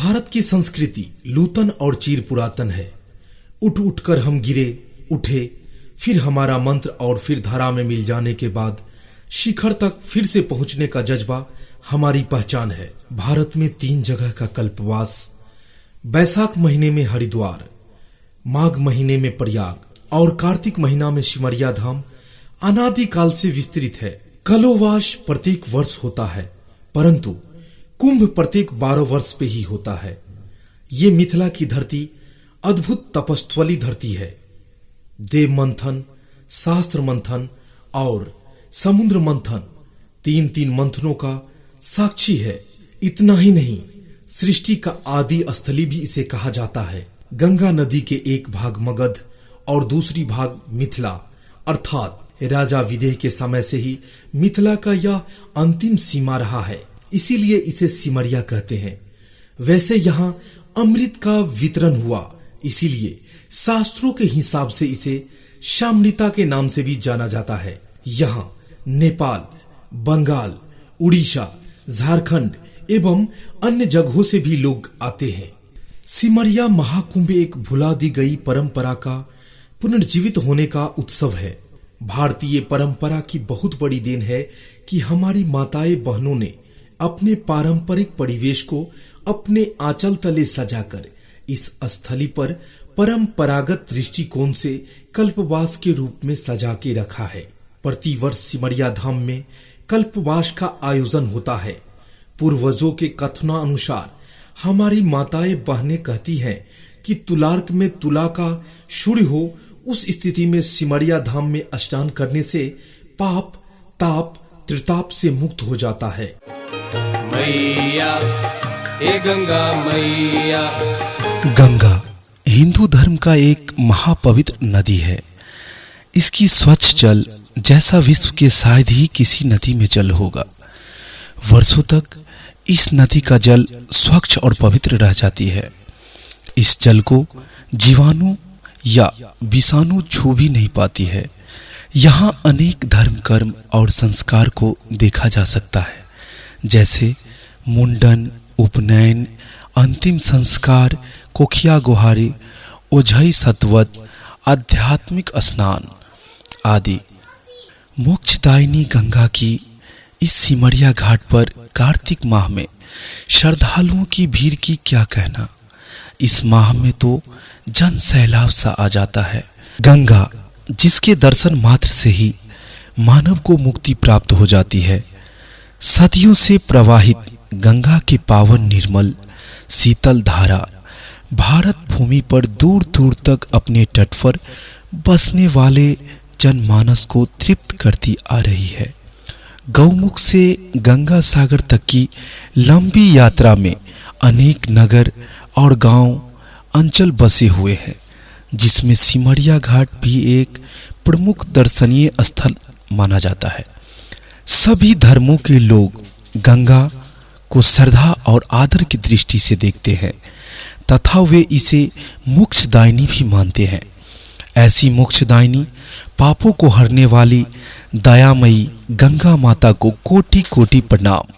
भारत की संस्कृति नूतन और चिर पुरातन है। उठ उठ कर हम गिरे, उठे, फिर हमारा मंत्र और फिर धारा में मिल जाने के बाद शिखर तक फिर से पहुंचने का जज्बा हमारी पहचान है। भारत में 3 जगह का कल्पवास, बैसाख महीने में हरिद्वार, माघ महीने में प्रयाग और कार्तिक महीना में सिमरिया धाम अनादिकाल से विस्तृत है। कलोवास प्रत्येक वर्ष होता है, परंतु कुंभ प्रत्येक 12 वर्ष पे ही होता है। ये मिथिला की धरती अद्भुत तपस्थली धरती है। देव मंथन, शास्त्र मंथन और समुद्र मंथन 3 मंथनों का साक्षी है। इतना ही नहीं, सृष्टि का आदि स्थली भी इसे कहा जाता है। गंगा नदी के एक भाग मगध और दूसरी भाग मिथिला, अर्थात राजा विदेह के समय से ही मिथिला का यह अंतिम सीमा रहा है, इसीलिए इसे सिमरिया कहते हैं। वैसे यहाँ अमृत का वितरण हुआ, इसीलिए शास्त्रों के हिसाब से इसे शामृता के नाम से भी जाना जाता है। यहाँ नेपाल, बंगाल, उड़ीसा, झारखंड एवं अन्य जगहों से भी लोग आते हैं। सिमरिया महाकुंभ एक भुला दी गई परंपरा का पुनर्जीवित होने का उत्सव है। भारतीय परंपरा की बहुत बड़ी देन है कि हमारी माताएं बहनों ने अपने पारंपरिक परिवेश को अपने आंचल तले सजाकर इस स्थली पर परंपरागत दृष्टिकोण से कल्पवास के रूप में सजा के रखा है। प्रतिवर्ष सिमरिया धाम में कल्पवास का आयोजन होता है। पूर्वजों के कथनानुसार हमारी माताएं बहनें कहती हैं कि तुलार्क में तुला का सूर्य हो, उस स्थिति में सिमरिया धाम में स्नान करने से पाप, ताप, त्रिताप से मुक्त हो जाता है। मैया, हे गंगा मैया। गंगा हिंदू धर्म का एक महापवित्र नदी है। इसकी स्वच्छ जल जैसा विश्व के शायद ही किसी नदी में जल होगा। वर्षों तक इस नदी का जल स्वच्छ और पवित्र रह जाती है। इस जल को जीवाणु या विषाणु छू भी नहीं पाती है। यहाँ अनेक धर्म, कर्म और संस्कार को देखा जा सकता है, जैसे मुंडन, उपनयन, अंतिम संस्कार, कोखिया गुहारी, ओझई सतवत, आध्यात्मिक स्नान आदि। मोक्षदायिनी गंगा की इस सिमरिया घाट पर कार्तिक माह में श्रद्धालुओं की भीड़ की क्या कहना। इस माह में तो जन सैलाब सा आ जाता है। गंगा जिसके दर्शन मात्र से ही मानव को मुक्ति प्राप्त हो जाती है। सदियों से प्रवाहित गंगा की पावन निर्मल शीतल धारा भारत भूमि पर दूर दूर तक अपने तट पर बसने वाले जनमानस को तृप्त करती आ रही है। गौमुख से गंगा सागर तक की लंबी यात्रा में अनेक नगर और गांव, अंचल बसे हुए हैं, जिसमें सिमरिया घाट भी एक प्रमुख दर्शनीय स्थल माना जाता है। सभी धर्मों के लोग गंगा को श्रद्धा और आदर की दृष्टि से देखते हैं तथा वे इसे मोक्षदायिनी भी मानते हैं। ऐसी मोक्षदायिनी, पापों को हरने वाली दयामयी गंगा माता को कोटि कोटि प्रणाम।